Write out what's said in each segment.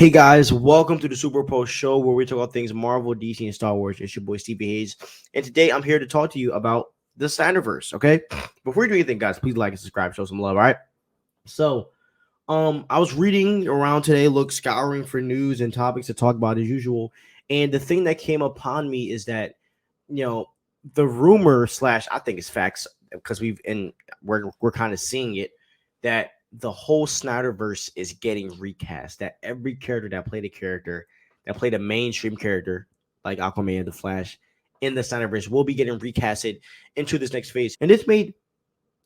Hey guys, welcome to the Super Pro Show where we talk about things Marvel, DC, and Star Wars. It's your boy Stevie Hayes, and today I'm here to talk to you about the Snyderverse. Okay, before we do anything, guys, please like and subscribe, show some love. All right. So, I was reading around today, scouring for news and topics to talk about as usual, and the thing that came upon me is that the rumor slash I think it's facts because we're kind of seeing it that the whole Snyderverse is getting recast. That every character that played a mainstream character like Aquaman, the Flash, in the Snyderverse will be getting recasted into this next phase. And this made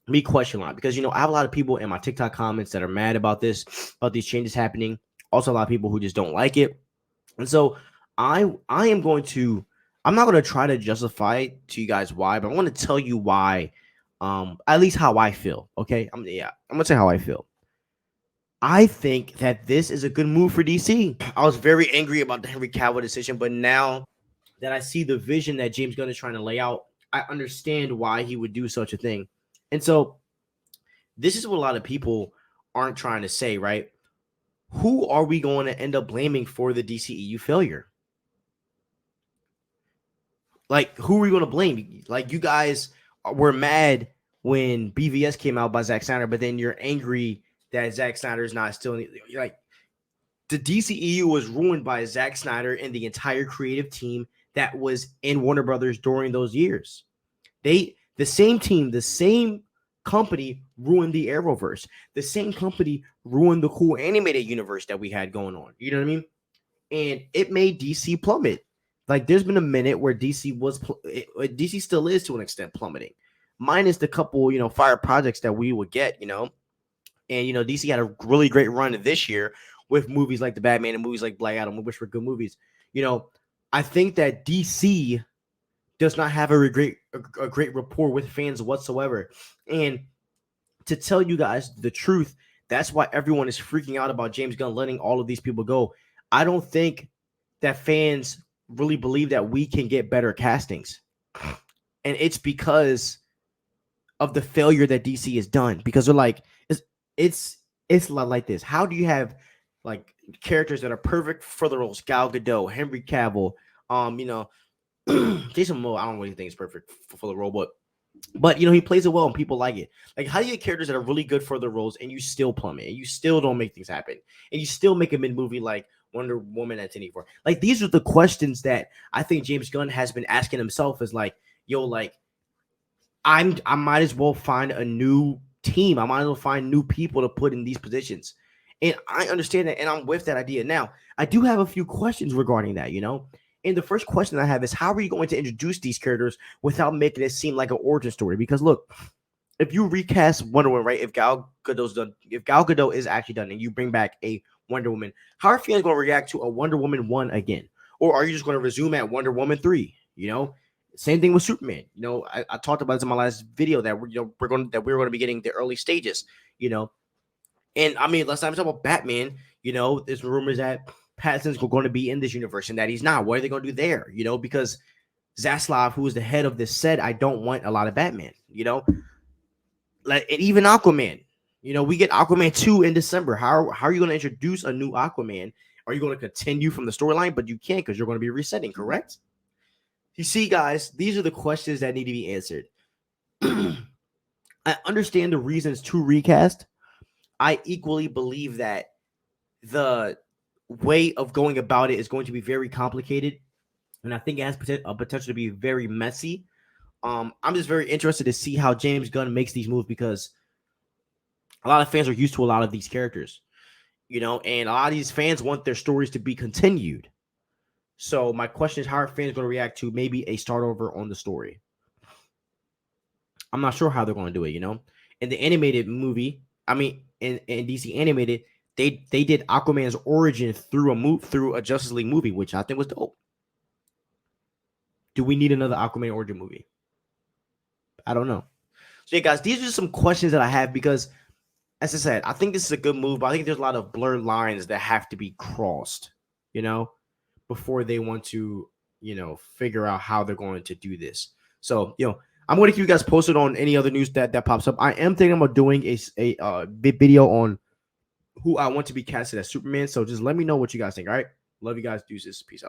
me question a lot because I have a lot of people in my TikTok comments that are mad about these changes happening. Also, a lot of people who just don't like it. And so I'm not going to try to justify to you guys why, but I want to tell you why, at least how I feel. Okay. I'm going to say how I feel. I think that this is a good move for DC. I was very angry about the Henry Cavill decision, but now that I see the vision that James Gunn is trying to lay out, I understand why he would do such a thing. And so this is what a lot of people aren't trying to say, right? Who are we going to end up blaming for the DCEU failure? Like, who are we going to blame? Like, you guys were mad when BVS came out by Zack Snyder, but then you're angry that Zack Snyder is not still like the DCEU was ruined by Zack Snyder and the entire creative team that was in Warner Brothers during those years. The same team, the same company ruined the Arrowverse. The same company ruined the cool animated universe that we had going on. You know what I mean? And it made DC plummet. Like, there's been a minute where DC still is to an extent plummeting, minus the couple, fire projects that we would get, and DC had a really great run this year with movies like The Batman and movies like Black Adam, which were good movies. I think that DC does not have a great rapport with fans whatsoever. And to tell you guys the truth, that's why everyone is freaking out about James Gunn letting all of these people go. I don't think that fans really believe that we can get better castings. And it's because of the failure that DC has done. Because they're like, it's like this. How do you have like characters that are perfect for the roles? Gal Gadot, Henry Cavill, Jason Momoa, I don't really think is perfect for the role, but he plays it well and people like it. Like, how do you get characters that are really good for the roles and you still plummet and you still don't make things happen and you still make a mid-movie like Wonder Woman at 1084? Like, these are the questions that I think James Gunn has been asking himself. Is like, I might as well find a new team. I might as well find new people to put in these positions. And I understand that, and I'm with that idea. Now, I do have a few questions regarding that, And the first question I have is, how are you going to introduce these characters without making it seem like an origin story? Because look, if you recast Wonder Woman, right? If Gal Gadot is actually done, and you bring back a Wonder Woman, how are fans going to react to a Wonder Woman 1 again? Or are you just going to resume at Wonder Woman 3? Same thing with Superman. I talked about this in my last video that we're going to be getting the early stages. And I mean, let's not talk about Batman. There's rumors that Pattinson's going to be in this universe and that he's not. What are they going to do there? Because Zaslav, who is the head of this, said, I don't want a lot of Batman. Like, and even Aquaman. We get Aquaman 2 in December. How are you going to introduce a new Aquaman? Are you going to continue from the storyline? But you can't, because you're going to be resetting, correct? You see, guys, these are the questions that need to be answered. I understand the reasons to recast. I equally believe that the way of going about it is going to be very complicated, and I think it has potential to be very messy. I'm just very interested to see how James Gunn makes these moves, because a lot of fans are used to a lot of these characters, and a lot of these fans want their stories to be continued. So my question is, how are fans going to react to maybe a start over on the story? I'm not sure how they're going to do it. In the animated movie, in DC animated, they did Aquaman's origin through a Justice League movie, which I think was dope. Do we need another Aquaman origin movie? I don't know. So yeah, guys, these are just some questions that I have, because, as I said, I think this is a good move, but I think there's a lot of blurred lines that have to be crossed, before they want to, figure out how they're going to do this. So, I'm going to keep you guys posted on any other news that pops up. I am thinking about doing a video on who I want to be casted as Superman. So just let me know what you guys think. All right. Love you guys. Deuces. Peace out.